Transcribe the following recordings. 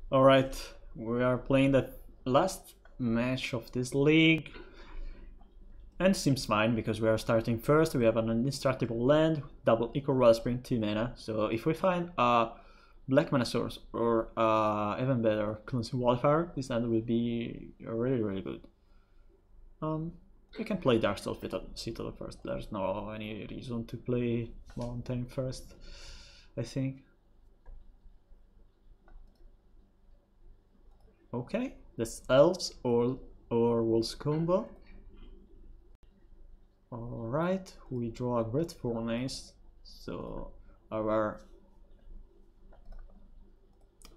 Alright, we are playing the last match of this league. And it seems fine because we are starting first. We have an indestructible land, double equal wellspring, 2 mana. So if we find a black mana source or even better, cleansing wildfire, this land will be really good. We can play Dark Souls Citadel first. There's no any reason to play Mountain first, I think. Okay, that's elves or wolves combo. Alright, we draw a great furnace, so our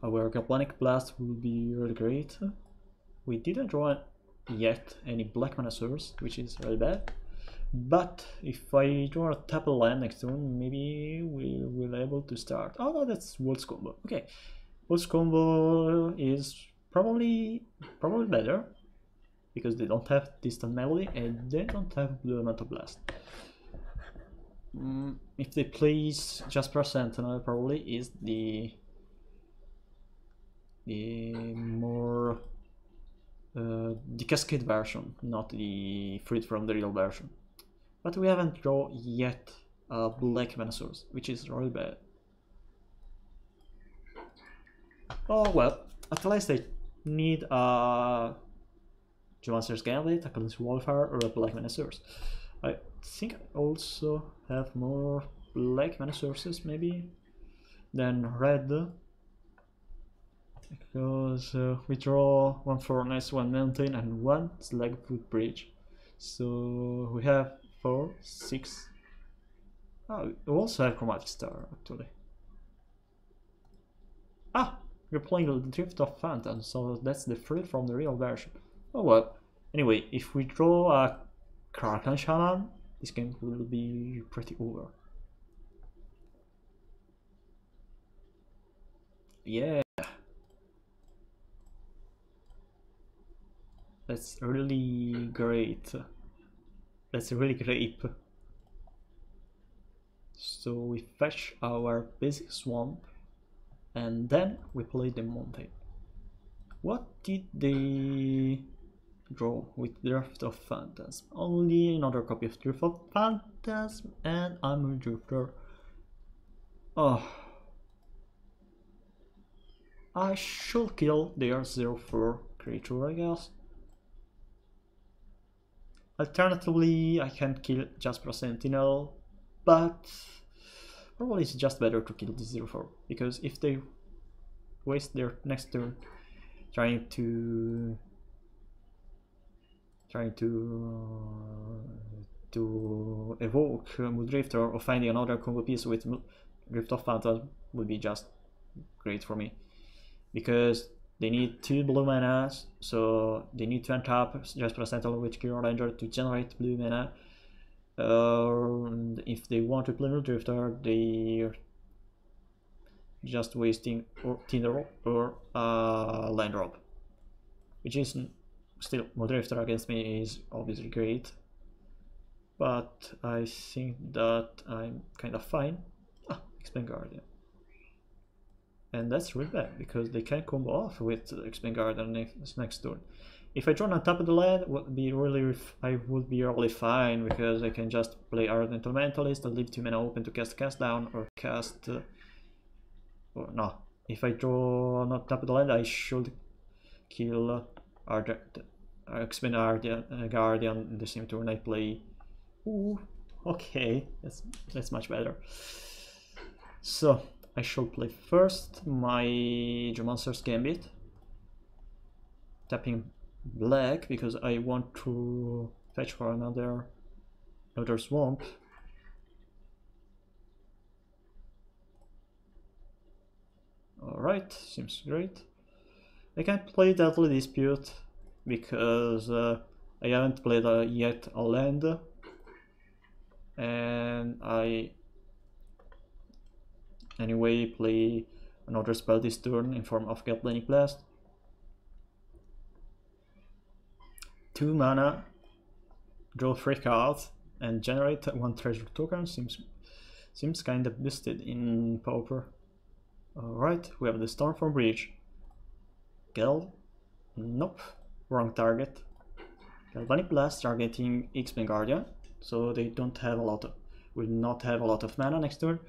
galvanic blast will be really great. We didn't draw yet any black mana source, which is really bad. But if I draw a tap land next turn, maybe we will be able to start. Oh no, that's wolves combo. Okay, wolves combo is probably better because they don't have distant melee and they don't have blue elemental blast. If they place Jasper Sentinel, probably is the more the Cascade version, not the Freed from the Real version. But we haven't drawn yet a black mana source, which is really bad. Oh well, at least I need a Geomancer's Gambit, a Cleansing Wildfire, or a black mana source. I think I also have more black mana sources maybe than red, because we draw one Furnace, one Mountain, and one Slagfoot Bridge. So we have 4, 6. Oh, we also have Chromatic Star actually. Ah, we're playing the Drift of Phantom, so that's the Freed from the Real version. Oh well. Anyway, if we draw a Kraken Shaman, this game will be pretty over. Yeah. That's really great. That's really great. So we fetch our basic swamp and then we play the mountain. What did they draw with Drift of Phantasm? Only another copy of Drift of Phantasm and I'm a drifter. Oh, I should kill their 0/4 creature, I guess. Alternatively, I can kill Jasper Sentinel, but probably it's just better to kill the 0/4 because if they waste their next turn trying to evoke Muldrifter or finding another combo piece with Drift of Phantasm would be just great for me, because they need 2 blue mana, so they need to untap Jasper Sentinel with Kira Ranger to generate blue mana. If they want to play Muldrifter, they're just wasting Tinder or land drop, which is still Muldrifter against me is obviously great, but I think that I'm kind of fine. Explain Guardian. And that's really bad because they can combo off with Explain Guardian next turn. If I draw on top of the land, I would be really fine because I can just play Ardent Elementalist and leave 2 mana open to cast down or cast. Or no, if I draw on top of the land, I should kill Explain Guardian in the same turn I play. Ooh, okay, that's much better. So I should play first my Geomancer's Gambit, tapping black because I want to fetch for another swamp. Alright, seems great. I can't play Deadly Dispute because I haven't played yet a land, and I anyway play another spell this turn in form of Galvanic Blast. 2 mana, draw 3 cards and generate 1 treasure token. Seems kind of boosted in Pauper. Alright, we have the Stormform Bridge. Gal? Nope, wrong target. Galvanic Blast targeting X-Men Guardian, so they don't have a lot of, will not have a lot of mana next turn.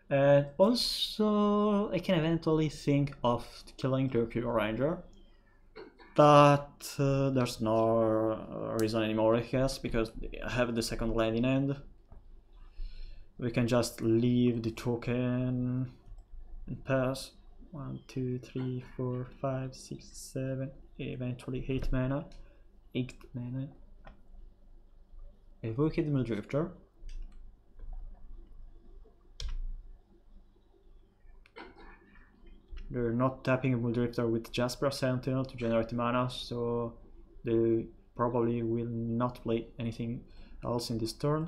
And also, I can eventually think of killing the Pure Ranger, but there's no reason anymore, I guess, because I have the second land in hand. We can just leave the token and pass. 1, 2, 3, 4, 5, 6, 7, eventually 8 mana. 8 mana. Evoke the Muldrifter. They're not tapping a Muldrifter with Jasper Sentinel to generate mana, so they probably will not play anything else in this turn.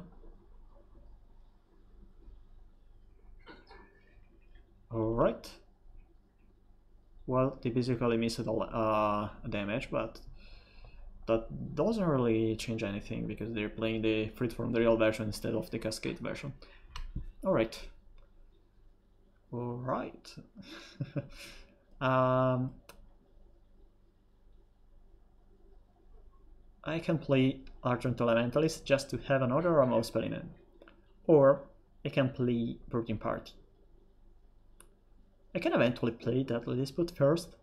Alright. Well, they basically missed all damage, but that doesn't really change anything because they're playing the Freed from the Real version instead of the Cascade version. Alright. Alright. I can play Argent Elementalist just to have another removal spell in it. Or I can play Brooding Party. I can eventually play Deadly Dispute first.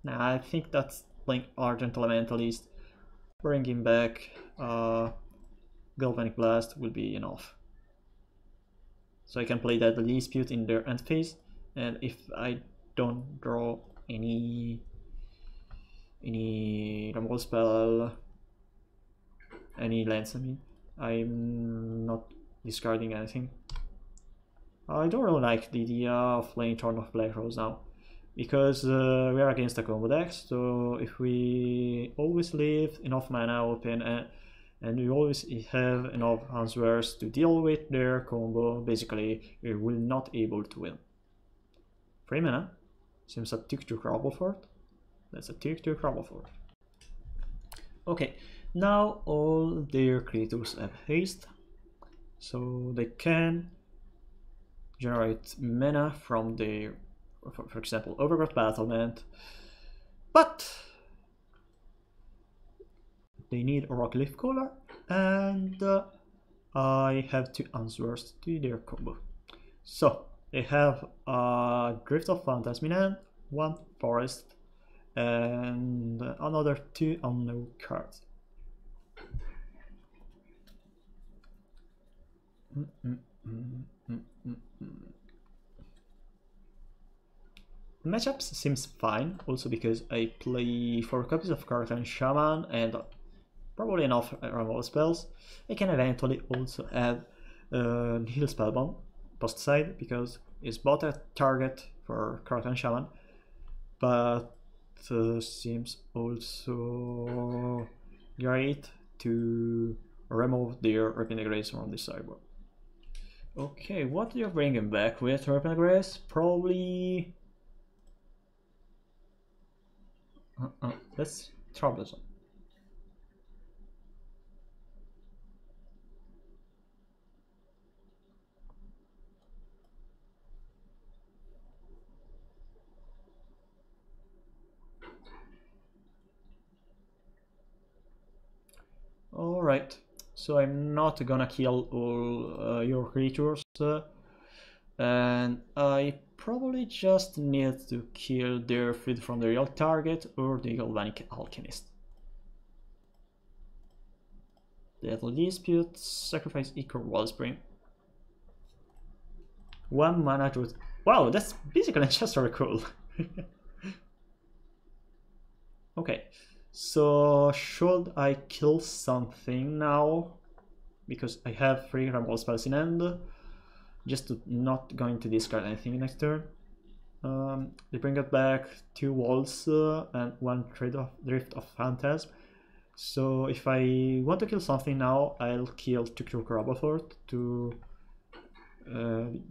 Nah, I think that's playing Argent Elementalist, bringing back Galvanic Blast will be enough. So I can play Deadly Dispute in their end phase, and if I don't draw any removal spell, any lands, I mean, I'm not discarding anything. I don't really like the idea of playing Thorn of Black Rose now, because we are against a combo deck, so if we always leave enough mana open and we always have enough answers to deal with their combo, basically we will not able to win. 3 mana, seems a tick to Crabbleford. That's a tick to Crabbleford. Okay, now all their creatures have haste, so they can generate mana from their, for example, Overgrowth Battlement, but they need a Rock Leaf Cooler, and I have 2 answers to their combo. So they have a Drift of Phantasm in hand, 1 Forest, and another 2 unknown cards. Matchups seems fine, also because I play 4 copies of Karkan Shaman and probably enough removal spells. I can eventually also add Heal Spellbomb post side because it's both a target for Karkan Shaman, but seems also great to remove their Repentant Grace from the sideboard. Okay, what are you bringing back with Repentant Grace? Probably that's troublesome. Alright, so I'm not gonna kill all your creatures, and I probably just need to kill their Freed from the Real target or the Galvanic Alchemist. Deadly Dispute, sacrifice Ichor Wellspring. 1 mana to... Wow, that's basically just very cool. Okay, so should I kill something now? Because I have 3 removal spells in hand. Just to not going to discard anything next turn. They bring it back 2 walls and 1 Drift of Phantasm. So if I want to kill something now, I'll kill Tuktur Crabbleford to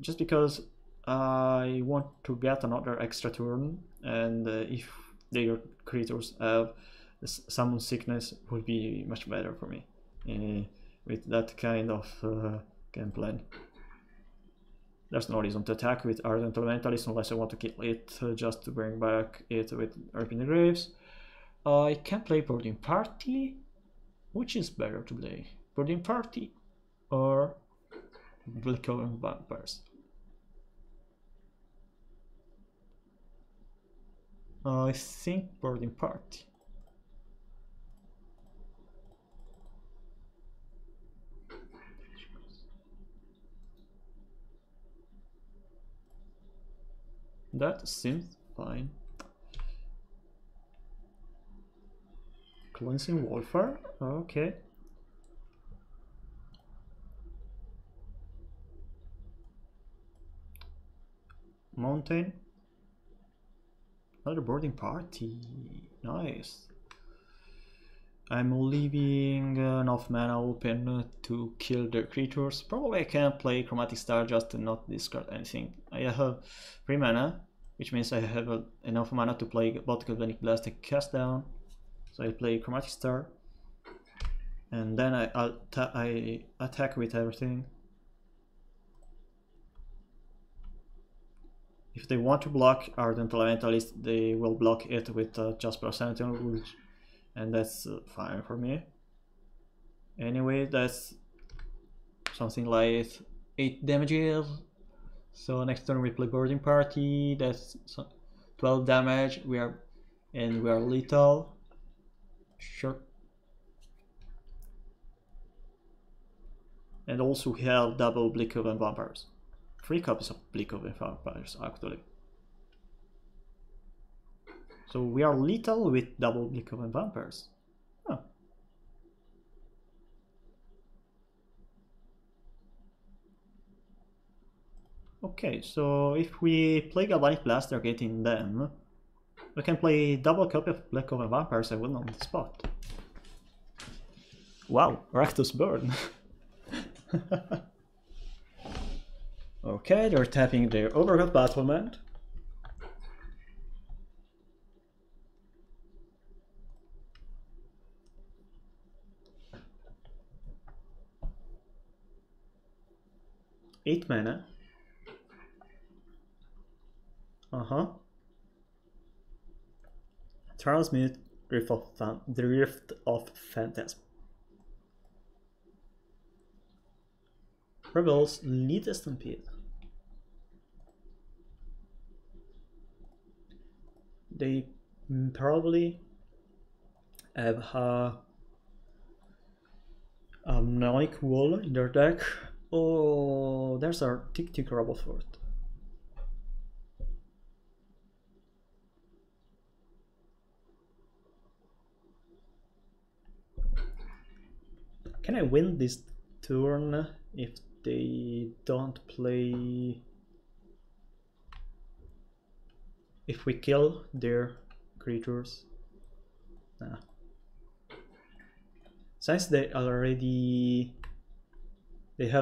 just because I want to get another extra turn, and if their creatures have Summon Sickness would be much better for me with that kind of game plan. There's no reason to attack with Ardent Elementalist unless I want to kill it, just to bring back it with Earth in the Graves. I can play Boarding Party. Which is better to play? Boarding Party or Black Oven Vampires? I think Boarding Party. That seems fine. Cleansing Warfare, okay. Mountain. Another Boarding Party, nice. I'm leaving enough mana open to kill the creatures. Probably I can play Chromatic Star just to not discard anything. I have 3 mana, which means I have enough mana to play both Galvanic Blast and Cast Down. So I play Chromatic Star, and then I attack with everything. If they want to block Ardent Elementalist, they will block it with Jasper Sentinel, and that's fine for me. Anyway, that's something like 8 damages. So next turn we play Boarding Party. That's 12 damage. We are lethal. Sure. And also we have double Bleak Oven Vampires. 3 copies of Bleak Oven Vampires actually. So we are lethal with double Bleak Oven Vampires. Huh. Okay, so if we play Galvanic Blast targeting them, we can play double copy of Bleak Oven Vampires and win on the spot. Wow, Rakdos burn. Okay, they're tapping their Overgrowth Battlement. Eight mana. Transmute the Rift of Phantasm. Rebels lead a Stampede. They probably have a Mnemonic Wall in their deck. Oh, there's our Tick Robot Fort. Can I win this turn if they don't play? If we kill their creatures? Nah. Since they have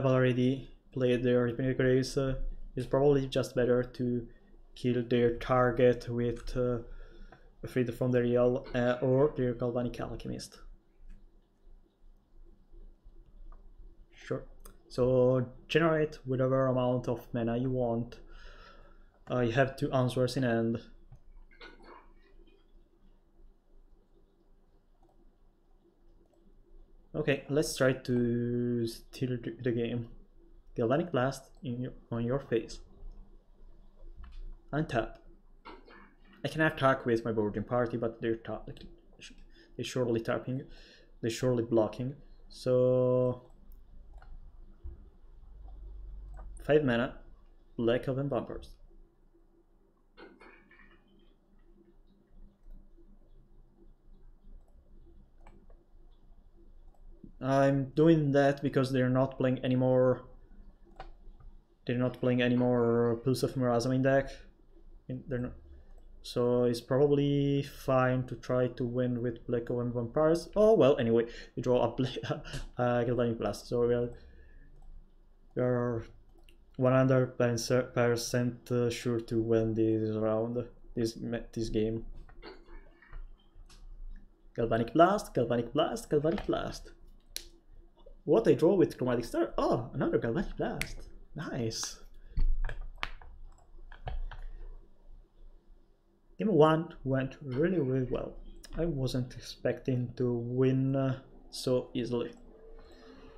already played their Reaping Graves, it's probably just better to kill their target with Freedom from the Real or their Galvanic Alchemist. Sure. So generate whatever amount of mana you want. You have 2 answers in hand. Okay, let's try to steal the game. Galvanic Blast on your face. Untap. I can attack with my Boarding Party, but they're surely tapping. They're surely blocking. So 5 mana, Black Oven Vampires. I'm doing that because they're not playing anymore. They're not playing anymore Pulse of Mirazam in deck. They're not. So it's probably fine to try to win with Black Oven Vampires. Oh well, anyway, we draw a Galvanic Blast. So we are 100% sure to win this round, this game. Galvanic Blast, Galvanic Blast, Galvanic Blast. What I draw with Chromatic Star? Oh, another Galvanic Blast. Nice. Game 1 went really well. I wasn't expecting to win so easily.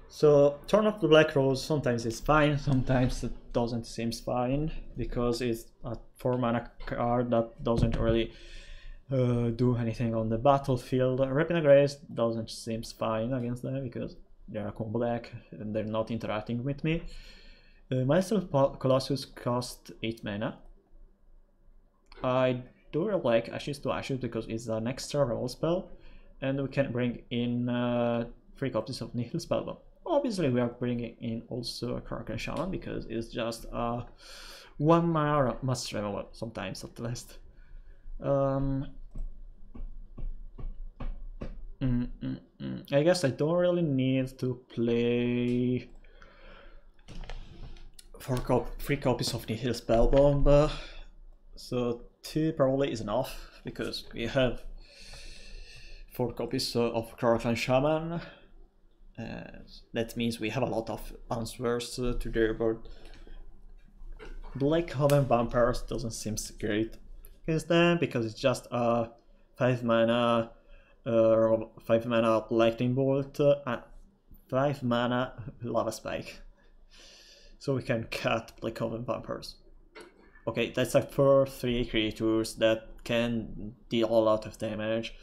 So turn off the Black Rose, sometimes it's fine, sometimes it doesn't seem fine, because it's a 4 mana card that doesn't really do anything on the battlefield. Rapina Grace doesn't seem fine against them, because they're a combo deck and they're not interacting with me. Maelstrom Colossus cost 8 mana. I do really like Ashes to Ashes because it's an extra roll spell, and we can bring in 3 copies of Nihil Spellbound. Obviously we are bringing in also a Kraken Shaman because it's just a 1 mana must removal, sometimes at least. I guess I don't really need to play 3 copies of Nihil Spellbomb, so 2 probably is enough because we have 4 copies of Kraken Shaman. That means we have a lot of answers to their board. Black Coven Vampires doesn't seem great against them because it's just a 5 mana Lightning Bolt, 5 mana Lava Spike. So we can cut Black Coven Vampires. Okay, that's like for 3 creatures that can deal a lot of damage,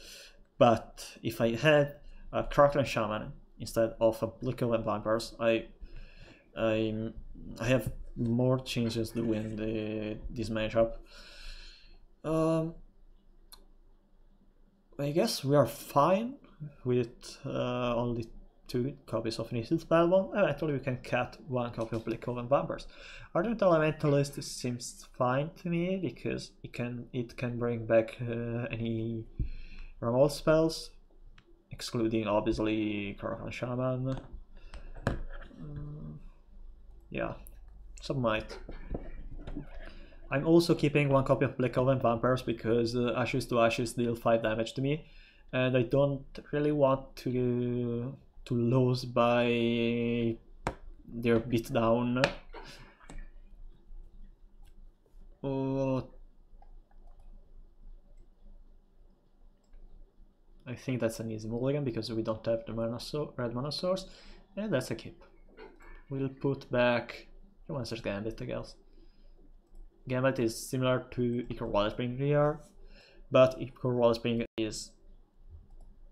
but if I had a Kraken Shaman instead of a Black Coven Vampires, I have more chances to win this matchup. I guess we are fine with only 2 copies of Nihil Spellbound. Eventually we can cut 1 copy of Black Coven Vampires. Ardent Elementalist seems fine to me because it can bring back any removal spells, excluding obviously Kraken Shaman. Yeah, some might. I'm also keeping 1 copy of Black Coven Vampires because Ashes to Ashes deal 5 damage to me, and I don't really want to lose by their beatdown. I think that's an easy mulligan because we don't have the red mana source, and that's a keep. We'll put back Geomancer's Gambit, I guess. Gambit is similar to Ichor Wallspring here, but Ichor Wallspring is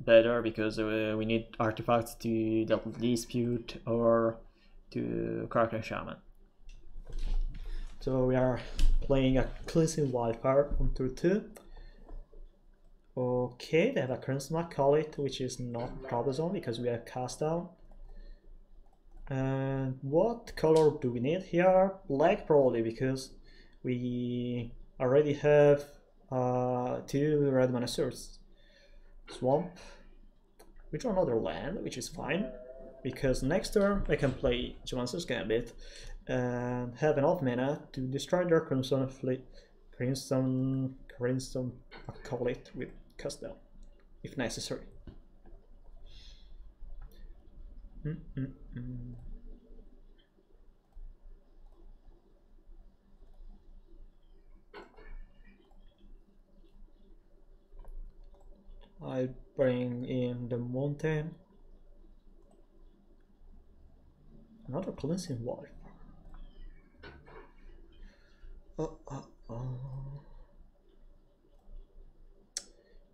better because we need artifacts to dispute or to Kraken Shaman. So we are playing a Cleansing Wildfire on turn 2. Okay, they have a Crimson Acolyte, which is not troublesome because we have Cast Down. And what color do we need here? Black probably, because we already have 2 red mana sources. Swamp. We draw another land, which is fine, because next turn I can play Geomancer's Gambit and have enough mana to destroy their Crimson Acolyte with Cast Down, if necessary. I bring in the mountain. Another Cleansing Wildfire.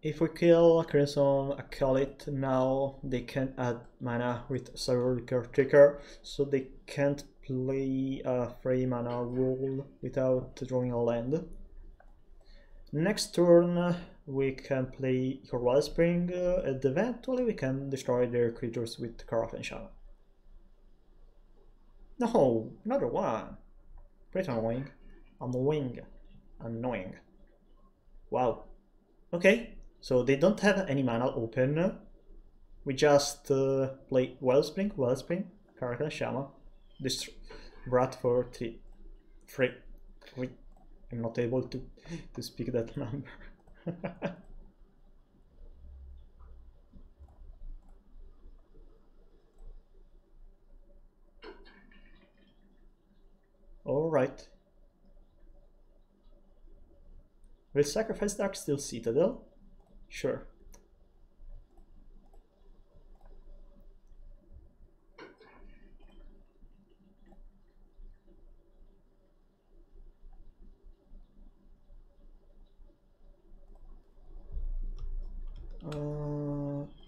If we kill a Crimson Acolyte now, they can add mana with Cyberlicker Trigger, so they can't play a 3 mana roll without drawing a land. Next turn we can play Ichor Wellspring, and eventually we can destroy their creatures with Kraken Shaman. No, another one! Pretty annoying. Annoying. Wow. Okay, so they don't have any mana open. We just play Wellspring, Kraken Shaman, Brat for 3. I'm not able to speak that number. All right. Will sacrifice Dark Steel Citadel? Sure.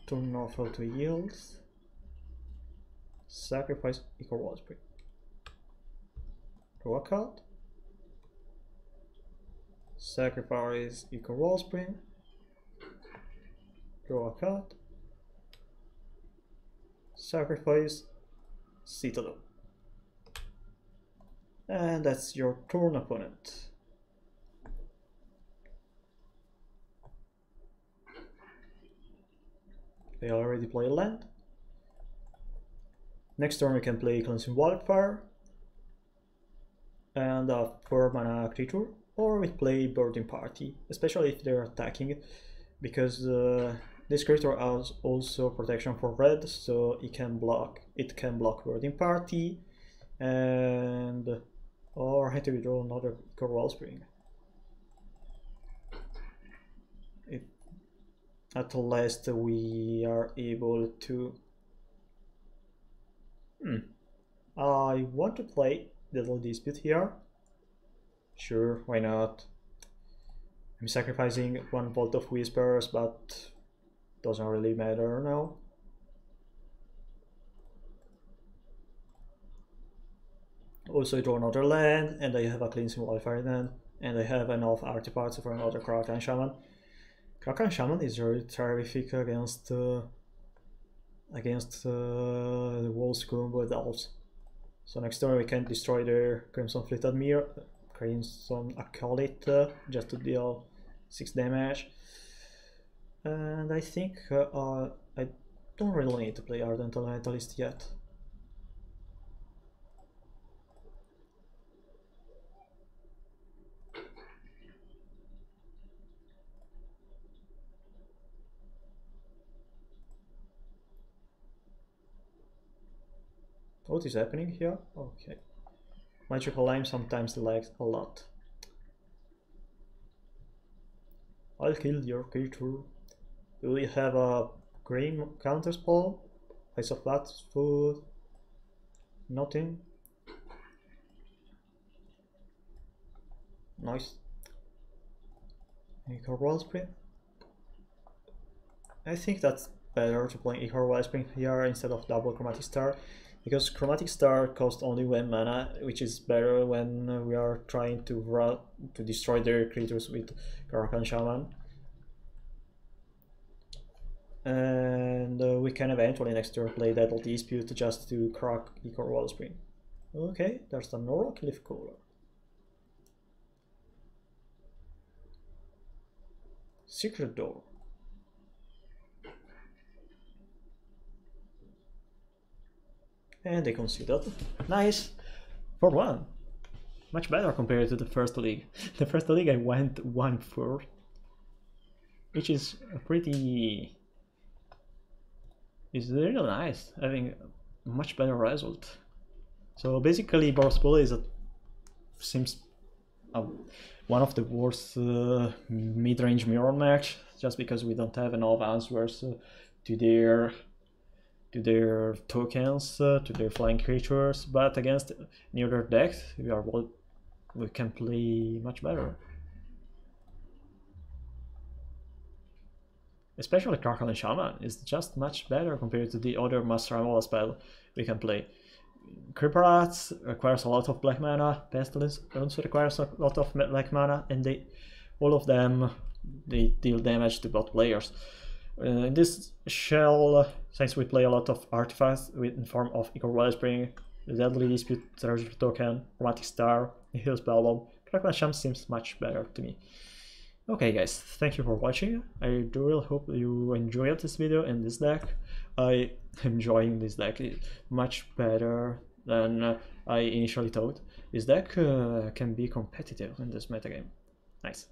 Turn off auto yields. Sacrifice equal wallspring. Draw a card. Sacrifice equal wallspring. Draw a card. Sacrifice Citadel. And that's your turn, opponent. They already play a land. Next turn we can play Cleansing Wildfire and a 4 mana creature, or we play Birding Party, especially if they're attacking, because this creature has also protection for red, so it can block Birding Party, and or I have to draw another Core Wellspring. If at last we are able to. I want to play Deadly Dispute here. Sure, why not? I'm sacrificing 1 Bolt of Whispers, but doesn't really matter now. Also, I draw another land, and I have a Cleansing Wildfire land, and I have enough artifacts for another Kraken Shaman. Kraken Shaman is very terrific against the Wolves combo with Elves. So next turn we can destroy their Crimson Fleet Admiral, Crimson Acolyte, just to deal 6 damage. And I think I don't really need to play Ardent Elementalist yet. What is happening here? Okay. Magical Lime sometimes lags a lot. I'll kill your creature. Do we have a green counterspell? Ice of Flat Food? Nothing. Nice. Ichor Wellspring. I think that's better to play Ichor Wellspring here instead of double Chromatic Star, because Chromatic Star costs only 1 mana, which is better when we are trying to destroy their creatures with Kraken Shaman. And we can eventually next turn play Deadly Dispute just to crack Ichor Wellspring. Okay, there's an Aura Cliff Cooler. Secret Door. And they conceded. Nice! For 1. Much better compared to the first league. The first league I went 1-4. Which is a pretty... It's really nice, having a much better result. So basically Boros Pool is seems one of the worst mid-range mirror match, just because we don't have enough answers to their tokens, to their flying creatures, but against neither deck we can play much better. Especially Kraken Shaman is just much better compared to the other Master Removal spell we can play. Creeper Rats requires a lot of black mana, Pestilence also requires a lot of black mana, and all of them deal damage to both players. In this shell, since we play a lot of artifacts in form of Ichor Wellspring, the Deadly Dispute, Treasure Token, Chromatic Star, Heal Spellbomb, Kraken Shaman seems much better to me. Okay guys, thank you for watching. I do really hope you enjoyed this video and this deck. I am enjoying this deck much better than I initially thought. This deck can be competitive in this metagame. Nice.